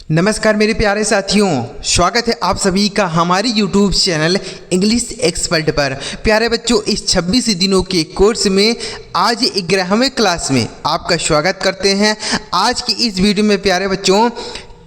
नमस्कार मेरे प्यारे साथियों, स्वागत है आप सभी का हमारे YouTube चैनल इंग्लिश एक्सपर्ट पर। प्यारे बच्चों, इस 26 दिनों के कोर्स में आज 11वें क्लास में आपका स्वागत करते हैं। आज की इस वीडियो में प्यारे बच्चों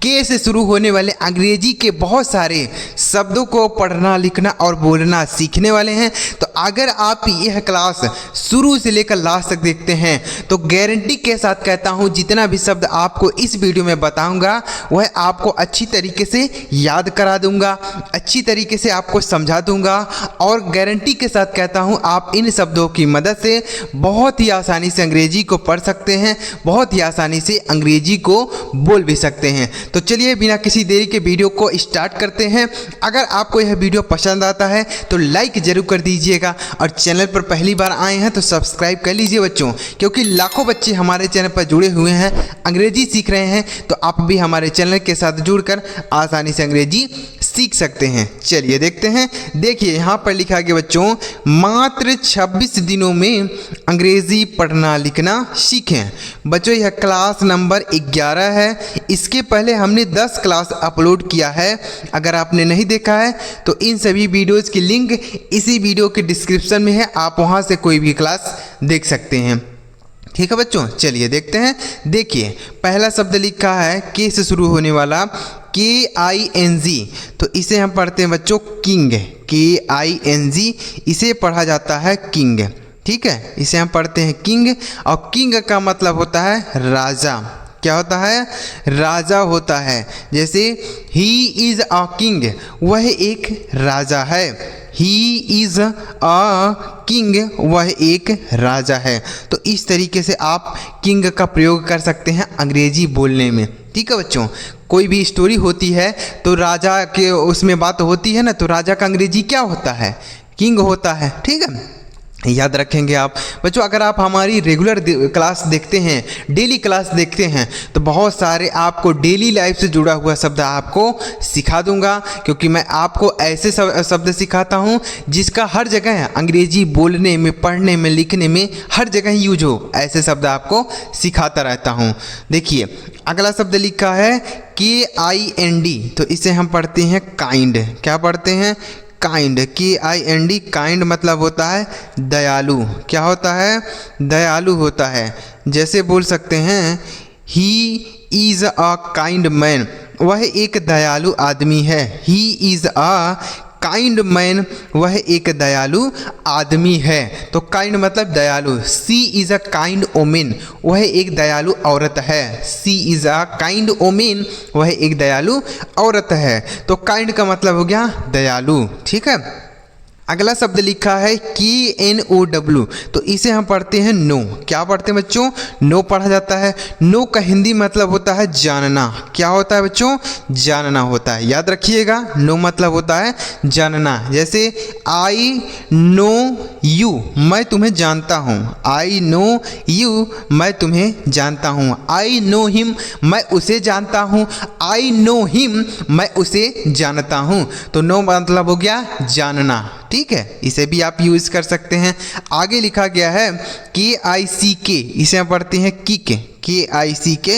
के से शुरू होने वाले अंग्रेजी के बहुत सारे शब्दों को पढ़ना, लिखना और बोलना सीखने वाले हैं। तो अगर आप यह क्लास शुरू से लेकर लास्ट तक देखते हैं तो गारंटी के साथ कहता हूं जितना भी शब्द आपको इस वीडियो में बताऊंगा वह आपको अच्छी तरीके से याद करा दूंगा, अच्छी तरीके से आपको समझा दूंगा और गारंटी के साथ कहता हूं आप इन शब्दों की मदद से बहुत ही आसानी से अंग्रेजी को पढ़ सकते हैं, बहुत ही आसानी से अंग्रेजी को बोल भी सकते हैं। तो चलिए बिना किसी देरी के वीडियो को स्टार्ट करते हैं। अगर आपको यह वीडियो पसंद आता है तो लाइक जरूर कर दीजिएगा और चैनल पर पहली बार आए हैं तो सब्सक्राइब कर लीजिए बच्चों, क्योंकि लाखों बच्चे हमारे चैनल पर जुड़े हुए हैं, अंग्रेजी सीख रहे हैं। तो आप भी हमारे चैनल के साथ जुड़कर आसानी से अंग्रेजी सीख सकते हैं। चलिए देखते हैं। देखिए यहाँ पर लिखा गया बच्चों, मात्र 26 दिनों में अंग्रेजी पढ़ना लिखना सीखें। बच्चों यह क्लास नंबर 11 है। इसके पहले हमने 10 क्लास अपलोड किया है। अगर आपने नहीं देखा है तो इन सभी वीडियोज़ की लिंक इसी वीडियो के डिस्क्रिप्शन में है, आप वहाँ से कोई भी क्लास देख सकते हैं। ठीक है बच्चों, चलिए देखते हैं। देखिए पहला शब्द लिखा है के से शुरू होने वाला KING, तो इसे हम पढ़ते हैं बच्चों किंग। KING इसे पढ़ा जाता है किंग। ठीक है, इसे हम पढ़ते हैं किंग और किंग का मतलब होता है राजा। क्या होता है? राजा होता है। जैसे ही इज़ अ किंग, वह एक राजा है। ही इज़ अ किंग, वह एक राजा है। तो इस तरीके से आप किंग का प्रयोग कर सकते हैं अंग्रेजी बोलने में। ठीक है बच्चों, कोई भी स्टोरी होती है तो राजा के उसमें बात होती है ना, तो राजा का अंग्रेजी क्या होता है? किंग होता है। ठीक है, याद रखेंगे आप बच्चों। अगर आप हमारी रेगुलर क्लास देखते हैं, डेली क्लास देखते हैं, तो बहुत सारे आपको डेली लाइफ से जुड़ा हुआ शब्द आपको सिखा दूंगा, क्योंकि मैं आपको ऐसे शब्द सिखाता हूं जिसका हर जगह अंग्रेजी बोलने में, पढ़ने में, लिखने में हर जगह यूज हो, ऐसे शब्द आपको सिखाता रहता हूं। देखिए अगला शब्द लिखा है KIND, तो इसे हम पढ़ते हैं काइंड। क्या पढ़ते हैं? काइंड। KIND, काइंड मतलब होता है दयालु। क्या होता है? दयालु होता है। जैसे बोल सकते हैं he is a kind man, वह एक दयालु आदमी है। He is a kind man, वह एक दयालु आदमी है। तो काइंड मतलब दयालु। सी इज़ अ काइंड ओमेन, वह एक दयालु औरत है। सी इज़ अ काइंड ओमेन, वह एक दयालु औरत है। तो काइंड का मतलब हो गया दयालु। ठीक है, अगला शब्द लिखा है KNOW, तो इसे हम पढ़ते हैं नो। क्या पढ़ते हैं बच्चों? नो पढ़ा जाता है। नो का हिंदी मतलब होता है जानना। क्या होता है बच्चों? जानना होता है। याद रखिएगा, नो मतलब होता है जानना। जैसे आई नो यू, मैं तुम्हें जानता हूँ। आई नो यू, मैं तुम्हें जानता हूँ। आई नो हिम, मैं उसे जानता हूँ। आई नो हिम, मैं उसे जानता हूँ। तो नो मतलब हो गया जानना। ठीक है, इसे भी आप यूज़ कर सकते हैं। आगे लिखा गया है KICK, इसे हम पढ़ते हैं किक। KICK,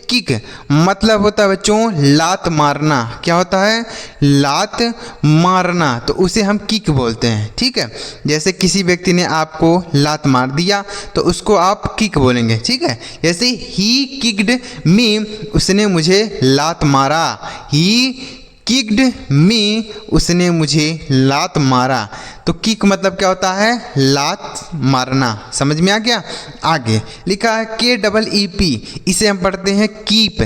किक मतलब होता है बच्चों लात मारना। क्या होता है? लात मारना, तो उसे हम किक बोलते हैं। ठीक है, जैसे किसी व्यक्ति ने आपको लात मार दिया तो उसको आप किक बोलेंगे। ठीक है, जैसे ही किक्ड मी, उसने मुझे लात मारा। ही किक्ड मी, उसने मुझे लात मारा। तो किक मतलब क्या होता है? लात मारना। समझ में आ गया? आगे लिखा है KEEP, इसे हम पढ़ते हैं कीप।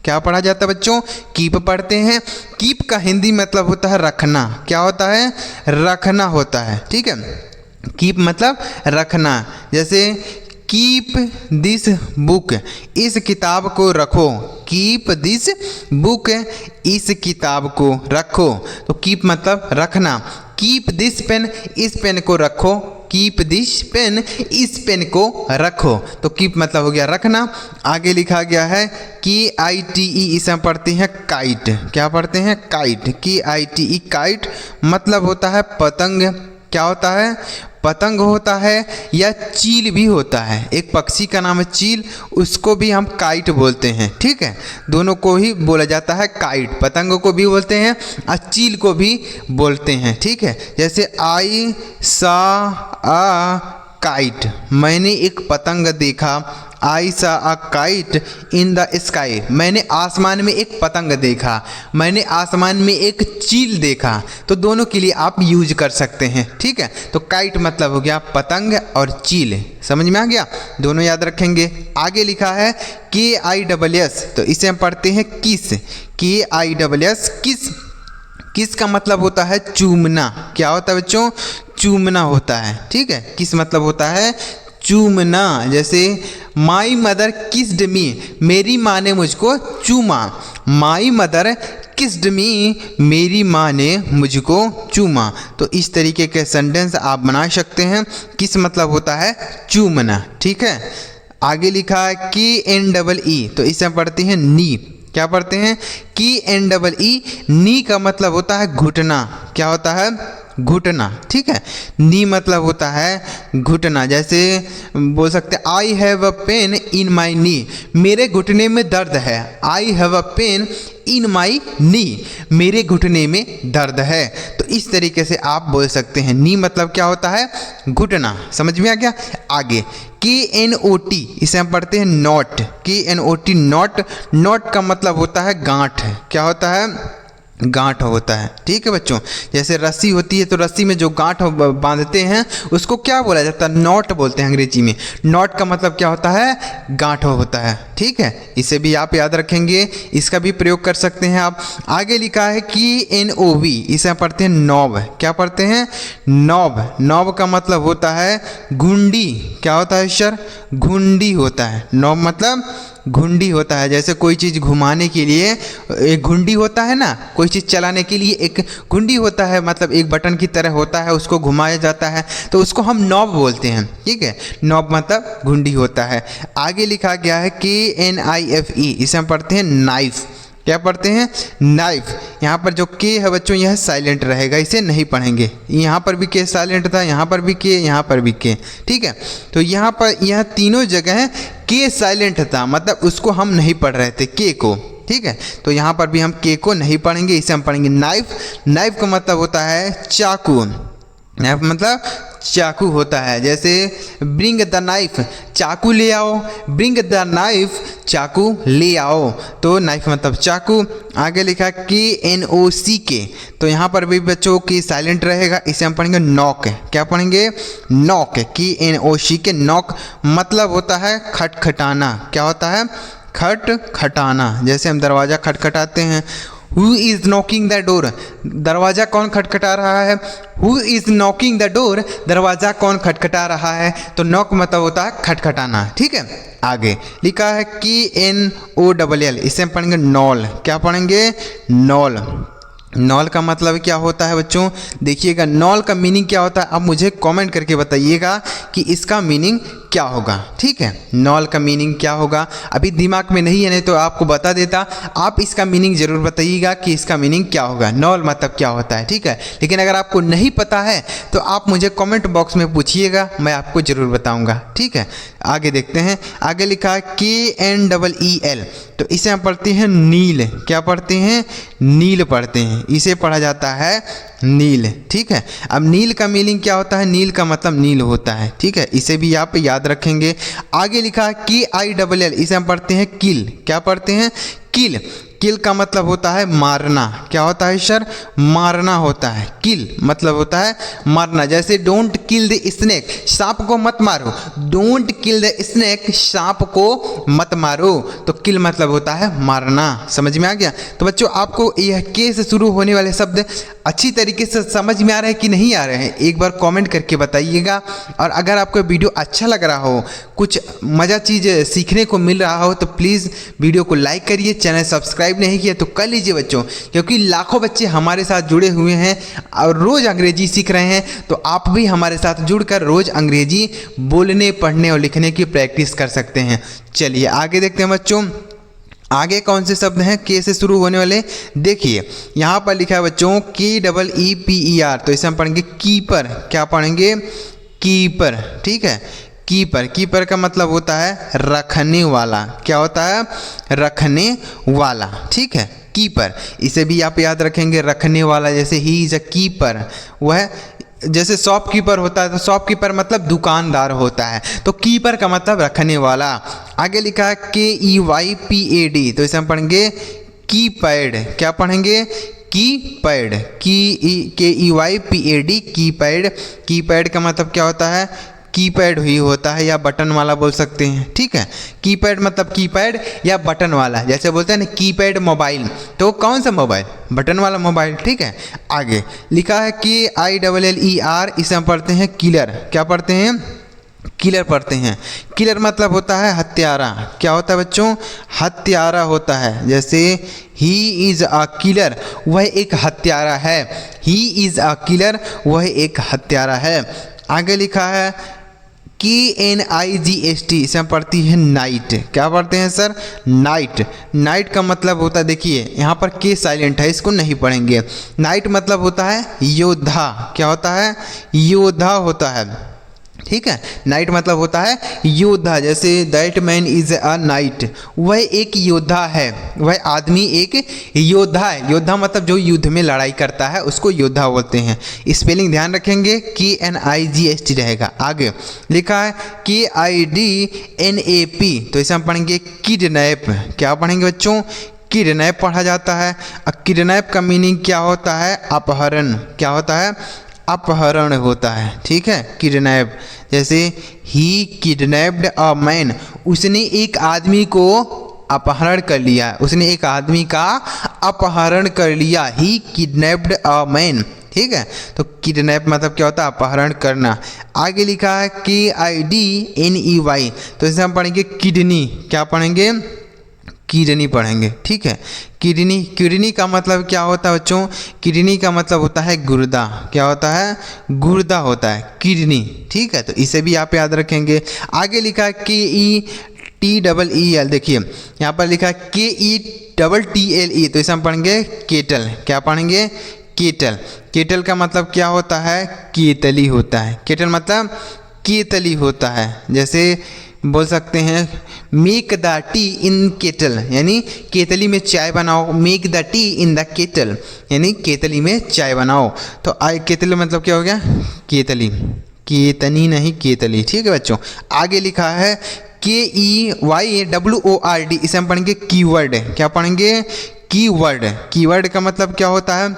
क्या पढ़ा जाता है बच्चों? कीप पढ़ते हैं। कीप का हिंदी मतलब होता है रखना। क्या होता है? रखना होता है। ठीक है, कीप मतलब रखना। जैसे कीप दिस बुक, इस किताब को रखो। कीप दिस बुक, इस किताब को रखो। तो कीप मतलब रखना। कीप दिस पेन, इस पेन को रखो। कीप दिस पेन, इस पेन को रखो। तो कीप मतलब हो गया रखना। आगे लिखा गया है KITE, इसे हम पढ़ते हैं काइट। क्या पढ़ते हैं? काइट। KITE, काइट मतलब होता है पतंग। क्या होता है, पतंग होता है या चील भी होता है। एक पक्षी का नाम है चील, उसको भी हम काइट बोलते हैं, ठीक है। दोनों को ही बोला जाता है काइट, पतंग को भी बोलते हैं और चील को भी बोलते हैं, ठीक है। जैसे आई सा आ काइट, मैंने एक पतंग देखा। आई सा a kite in the sky, मैंने आसमान में एक पतंग देखा, मैंने आसमान में एक चील देखा। तो दोनों के लिए आप यूज कर सकते हैं, ठीक है। तो काइट मतलब हो गया पतंग और चील, समझ में आ गया, दोनों याद रखेंगे। आगे लिखा है KISS, तो इसे हम पढ़ते हैं किस, KISS किस। किस का मतलब होता है चूमना, क्या होता है बच्चों, चूमना होता है, ठीक है। किस मतलब होता है चूमना। जैसे माई मदर किस्ड मी, मेरी माँ ने मुझको चूमा। माई मदर किस्ड मी, मेरी माँ ने मुझको चूमा। तो इस तरीके के सेंटेंस आप बना सकते हैं। किस मतलब होता है चूमना, ठीक है। आगे लिखा है KNEE, तो इसे हम पढ़ते हैं नी, क्या पढ़ते हैं KNEE। नी का मतलब होता है घुटना, क्या होता है घुटना, ठीक है। नी मतलब होता है घुटना। जैसे बोल सकते हैं I have a pain in माई नी, मेरे घुटने में दर्द है। I have a pain in माई नी, मेरे घुटने में दर्द है। तो इस तरीके से आप बोल सकते हैं। नी मतलब क्या होता है घुटना, समझ में आ गया। आगे KNOT, इसे हम पढ़ते हैं नॉट, KNOT नॉट। नॉट का मतलब होता है गांठ, क्या होता है गांठ होता है, ठीक है बच्चों। जैसे रस्सी होती है तो रस्सी में जो गांठ बांधते हैं उसको क्या बोला जाता है, नॉट बोलते हैं अंग्रेजी में। नॉट का मतलब क्या होता है गांठ होता है, ठीक है। इसे भी आप याद रखेंगे, इसका भी प्रयोग कर सकते हैं आप। आगे लिखा है KNOV, इसे हम पढ़ते हैं नॉब, क्या पढ़ते हैं नॉब। नॉब का मतलब होता है घुंडी, क्या होता है सर घुंडी होता है। नॉब मतलब घुंडी होता है। जैसे कोई चीज़ घुमाने के लिए एक घुंडी होता है ना, कोई चीज़ चलाने के लिए एक घुंडी होता है, मतलब एक बटन की तरह होता है, उसको घुमाया जाता है, तो उसको हम नॉब बोलते हैं, ठीक है। नॉब मतलब घुंडी होता है। आगे लिखा गया है KNIFE, इसे हम पढ़ते हैं नाइफ, क्या पढ़ते हैं नाइफ। यहाँ पर जो के है बच्चों यह साइलेंट रहेगा, इसे नहीं पढ़ेंगे। यहाँ पर भी के साइलेंट था, यहाँ पर भी के, यहाँ पर भी के, ठीक है। तो यहाँ पर यह तीनों जगह के साइलेंट था, मतलब उसको हम नहीं पढ़ रहे थे के को, ठीक है। तो यहाँ पर भी हम के को नहीं पढ़ेंगे, इसे हम पढ़ेंगे नाइफ। नाइफ का मतलब होता है चाकू, नाइफ मतलब चाकू होता है। जैसे ब्रिंग द नाइफ, चाकू ले आओ, ब्रिंग द नाइफ, चाकू ले आओ। तो नाइफ मतलब चाकू। आगे लिखा KNOCK, तो यहाँ पर भी बच्चों की साइलेंट रहेगा, इसे हम पढ़ेंगे नॉक, क्या पढ़ेंगे नॉक। KNOCK नॉक मतलब होता है खटखटाना, क्या होता है खटखटाना। जैसे हम दरवाज़ा खटखटाते हैं, Who is knocking the door, दरवाज़ा कौन खटखटा रहा है। Who is knocking the door, दरवाज़ा कौन खटखटा रहा है। तो नॉक मतलब होता है खटखटाना, ठीक है। आगे लिखा है KNOLL, इसे हम पढ़ेंगे नॉल, क्या पढ़ेंगे नॉल। नॉल का मतलब क्या होता है बच्चों, देखिएगा नॉल का मीनिंग क्या होता है, आप मुझे कमेंट करके बताइएगा कि इसका मीनिंग क्या होगा, ठीक है। नॉल का मीनिंग क्या होगा, अभी दिमाग में नहीं है, नहीं तो आपको बता देता। आप इसका मीनिंग ज़रूर बताइएगा कि इसका मीनिंग क्या होगा, नॉल मतलब क्या होता है, ठीक है। लेकिन अगर आपको नहीं पता है तो आप मुझे कमेंट बॉक्स में पूछिएगा, मैं आपको ज़रूर बताऊँगा, ठीक है। आगे देखते हैं, आगे लिखा है KNEEL, तो इसे हम पढ़ते हैं नील, क्या पढ़ते हैं नील पढ़ते हैं, इसे पढ़ा जाता है नील, ठीक है। अब नील का मीनिंग क्या होता है, नील का मतलब नील होता है, ठीक है। इसे भी आप याद रखेंगे। आगे लिखा है KILL, इसे हम पढ़ते हैं किल, क्या पढ़ते हैं किल। किल का मतलब होता है मारना, क्या होता है सर मारना होता है। किल मतलब होता है मारना। जैसे डोंट किल द स्नेक, सांप को मत मारो। डोंट किल द स्नेक, सांप को मत मारो। तो किल मतलब होता है मारना, समझ में आ गया। तो बच्चों आपको यह के से शुरू होने वाले शब्द अच्छी तरीके से समझ में आ रहे हैं कि नहीं आ रहे हैं, एक बार कमेंट करके बताइएगा। और अगर आपको वीडियो अच्छा लग रहा हो, कुछ मज़ा चीज़ सीखने को मिल रहा हो, तो प्लीज़ वीडियो को लाइक करिए। चैनल सब्सक्राइब नहीं किया तो कर लीजिए बच्चों, क्योंकि लाखों बच्चे हमारे साथ जुड़े हुए हैं और रोज़ अंग्रेजी सीख रहे हैं। तो आप भी हमारे साथ जुड़कर रोज़ अंग्रेजी बोलने, पढ़ने और लिखने की प्रैक्टिस कर सकते हैं। चलिए आगे देखते हैं बच्चों। आगे कौन से शब्द हैं के से शुरू होने वाले? देखिए यहाँ पर लिखा है बच्चों KEEPER, तो इसे हम पढ़ेंगे कीपर। क्या पढ़ेंगे? कीपर। ठीक है, कीपर। कीपर का मतलब होता है रखने वाला। क्या होता है? रखने वाला। ठीक है, कीपर। इसे भी आप याद रखेंगे, रखने वाला। जैसे ही इज अ कीपर, वह जैसे शॉपकीपर होता है तो शॉपकीपर मतलब दुकानदार होता है, तो कीपर का मतलब रखने वाला। आगे लिखा है KEYPAD, तो इसे हम पढ़ेंगे कीपैड। क्या पढ़ेंगे? कीपैड। KEYPAD, keypad. कीपैड का मतलब क्या होता है? कीपैड ही होता है, या बटन वाला बोल सकते हैं। ठीक है, कीपैड मतलब कीपैड या बटन वाला। जैसे बोलते हैं ना कीपैड मोबाइल, तो कौन सा मोबाइल? बटन वाला मोबाइल। ठीक है, आगे लिखा है KILLER, इसे हम पढ़ते हैं किलर। क्या पढ़ते हैं? किलर पढ़ते हैं। किलर मतलब होता है हत्यारा। क्या होता है बच्चों? हत्यारा होता है। जैसे ही इज़ अ किलर, वह एक हत्यारा है। ही इज़ अ किलर, वह एक हत्यारा है। आगे लिखा है KNIGHT, इसे हम पढ़ती है नाइट। क्या पढ़ते हैं सर? नाइट। नाइट का मतलब होता है, देखिए यहाँ पर के साइलेंट है, इसको नहीं पढ़ेंगे। नाइट मतलब होता है योद्धा। क्या होता है? योद्धा होता है। ठीक है, नाइट मतलब होता है योद्धा। जैसे that man is a night, वह एक योद्धा है। वह आदमी एक योद्धा है। योद्धा मतलब जो युद्ध में लड़ाई करता है उसको योद्धा बोलते हैं। स्पेलिंग ध्यान रखेंगे, KNIGHT रहेगा। आगे लिखा है KIDNAP, तो इसे हम पढ़ेंगे किडनैप। क्या पढ़ेंगे बच्चों? किडनैप पढ़ा जाता है। किडनैप का मीनिंग क्या होता है? अपहरण। क्या होता है? अपहरण होता है। ठीक है, किडनैप। जैसे ही किडनैप्ड अ मैन, उसने एक आदमी को अपहरण कर लिया। उसने एक आदमी का अपहरण कर लिया। ही किडनैप्ड अ मैन। ठीक है, तो किडनैप मतलब क्या होता है? अपहरण करना। आगे लिखा है KIDNEY, तो इसे हम पढ़ेंगे किडनी। क्या पढ़ेंगे? किडनी पढ़ेंगे। ठीक है, किडनी। किडनी का मतलब क्या होता है बच्चों? किडनी का मतलब होता है गुर्दा। क्या होता है? गुर्दा होता है किडनी। ठीक है, तो इसे भी आप याद रखेंगे। आगे लिखा है KETTEL, देखिए यहाँ पर लिखा है KETTLE, तो इसे हम पढ़ेंगे केटल। क्या पढ़ेंगे? केटल। केटल का मतलब क्या होता है? केतली होता है। केटल मतलब केतली होता है। जैसे बोल सकते हैं make the T in kettle, यानी केतली में चाय बनाओ। Make the T in the kettle, यानी केतली में चाय बनाओ। तो केतली मतलब क्या हो गया? केतली। केतनी नहीं, केतली। ठीक है बच्चों, आगे लिखा है KEYWORD, इसे हम पढ़ेंगे कीवर्ड। क्या पढ़ेंगे? कीवर्ड। कीवर्ड का मतलब क्या होता है?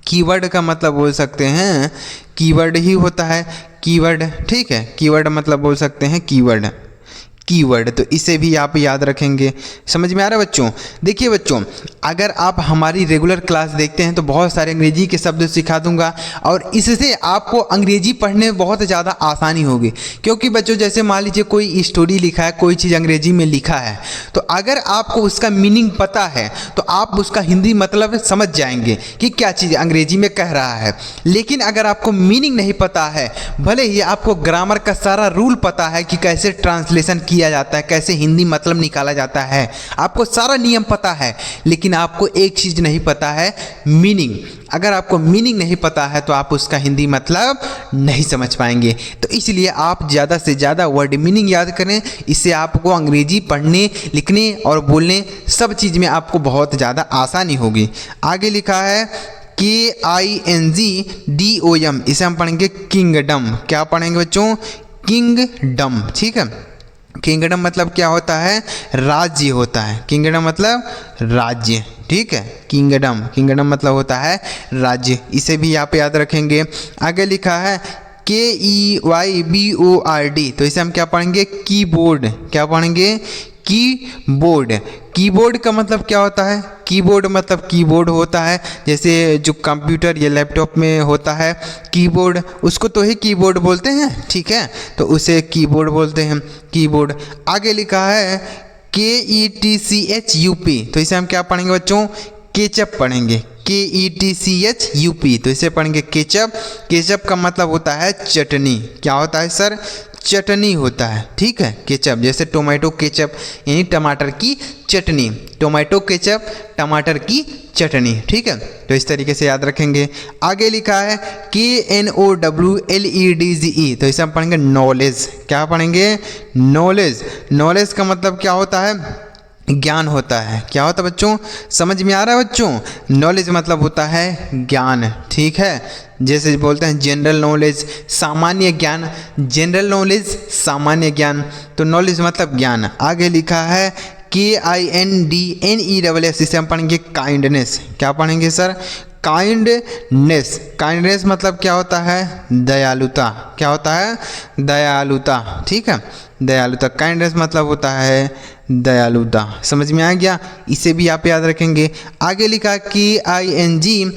कीवर्ड का मतलब बोल सकते हैं कीवर्ड ही होता है, कीवर्ड। ठीक है, कीवर्ड मतलब बोल सकते हैं कीवर्ड। कीवर्ड, तो इसे भी आप याद रखेंगे। समझ में आ रहा है बच्चों? देखिए बच्चों, अगर आप हमारी रेगुलर क्लास देखते हैं तो बहुत सारे अंग्रेजी के शब्द सिखा दूंगा, और इससे आपको अंग्रेजी पढ़ने में बहुत ज़्यादा आसानी होगी। क्योंकि बच्चों जैसे मान लीजिए कोई स्टोरी लिखा है, कोई चीज़ अंग्रेजी में लिखा है, तो अगर आपको उसका मीनिंग पता है तो आप उसका हिंदी मतलब समझ जाएंगे कि क्या चीज़ अंग्रेजी में कह रहा है। लेकिन अगर आपको मीनिंग नहीं पता है, भले ही आपको ग्रामर का सारा रूल पता है कि कैसे ट्रांसलेशन किया जाता है, कैसे हिंदी मतलब निकाला जाता है, आपको सारा नियम पता है, लेकिन आपको एक चीज़ नहीं पता है, मीनिंग। अगर आपको मीनिंग नहीं पता है तो आप उसका हिंदी मतलब नहीं समझ पाएंगे। तो इसलिए आप ज़्यादा से ज़्यादा वर्ड मीनिंग याद करें, इससे आपको अंग्रेजी पढ़ने, लिखने और बोलने सब चीज़ में आपको बहुत ज़्यादा आसानी होगी। आगे लिखा है KINGDOM, इसे हम पढ़ेंगे किंगडम। क्या पढ़ेंगे बच्चों? किंगडम। ठीक है, किंगडम मतलब क्या होता है? राज्य होता है। किंगडम मतलब राज्य। ठीक है, किंगडम, किंगडम मतलब होता है राज्य। इसे भी आप याद रखेंगे। आगे लिखा है KEYBORD, तो इसे हम क्या पढ़ेंगे? कीबोर्ड। क्या पढ़ेंगे? कीबोर्ड। कीबोर्ड का मतलब क्या होता है? कीबोर्ड मतलब कीबोर्ड होता है, जैसे जो कंप्यूटर या लैपटॉप में होता है कीबोर्ड, उसको तो ही कीबोर्ड बोलते हैं। ठीक है, तो उसे कीबोर्ड बोलते हैं, कीबोर्ड। आगे लिखा है KETCHUP, तो इसे हम क्या पढ़ेंगे बच्चों? केचप पढ़ेंगे। KETCHUP, तो इसे पढ़ेंगे केचप। केचप का मतलब होता है चटनी। क्या होता है सर? चटनी होता है, ठीक है। केचप जैसे टोमेटो केचप यानी टमाटर की चटनी, टोमेटो केचप टमाटर की चटनी, ठीक है। तो इस तरीके से याद रखेंगे। आगे लिखा है KNOWLEDGE, तो इसे हम पढ़ेंगे नॉलेज। क्या पढ़ेंगे? नॉलेज। नॉलेज का मतलब क्या होता है? ज्ञान होता है। क्या होता है बच्चों? समझ में आ रहा है बच्चों? नॉलेज मतलब होता है ज्ञान, ठीक है। जैसे बोलते हैं जनरल नॉलेज, सामान्य ज्ञान, जनरल नॉलेज सामान्य ज्ञान, तो नॉलेज मतलब ज्ञान। आगे लिखा है KINDNESS, इसे हम पढ़ेंगे काइंडनेस। क्या पढ़ेंगे सर? काइंडनेस। काइंडनेस मतलब क्या होता है? दयालुता। क्या होता है? दयालुता, ठीक है। दयालुता। काइंडनेस मतलब होता है दयालुता। समझ में आ गया? इसे भी आप याद रखेंगे। आगे लिखा KINGFISHER,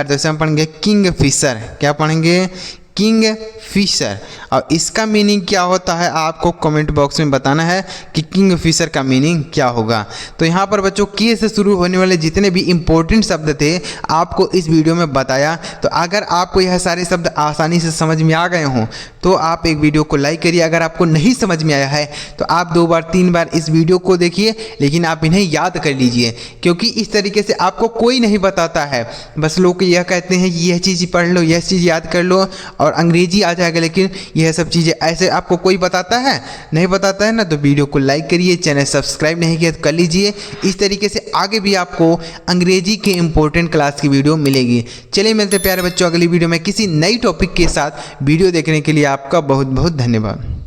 तो इसे हम पढ़ेंगे किंग फिशर। क्या पढ़ेंगे? Kingfisher. और इसका मीनिंग क्या होता है आपको कमेंट बॉक्स में बताना है कि किंग फिशर का मीनिंग क्या होगा। तो यहाँ पर बच्चों के से शुरू होने वाले जितने भी इंपॉर्टेंट शब्द थे आपको इस वीडियो में बताया। तो अगर आपको यह सारे शब्द आसानी से समझ में आ गए हों तो आप एक वीडियो को लाइक करिए। अगर आपको नहीं समझ में आया है तो आप 2 बार 3 बार इस वीडियो को देखिए, लेकिन आप इन्हें याद कर लीजिए, क्योंकि इस तरीके से आपको कोई नहीं बताता है। बस लोग यह कहते हैं कि यह चीज़ पढ़ लो, यह चीज़ याद कर लो और अंग्रेजी आ जाएगा, लेकिन यह सब चीज़ें ऐसे आपको कोई बताता है? नहीं बताता है ना। तो वीडियो को लाइक करिए, चैनल सब्सक्राइब नहीं किया तो कर लीजिए। इस तरीके से आगे भी आपको अंग्रेजी के इंपॉर्टेंट क्लास की वीडियो मिलेगी। चलिए मिलते प्यारे बच्चों अगली वीडियो में किसी नई टॉपिक के साथ। वीडियो देखने के लिए आपका बहुत बहुत धन्यवाद।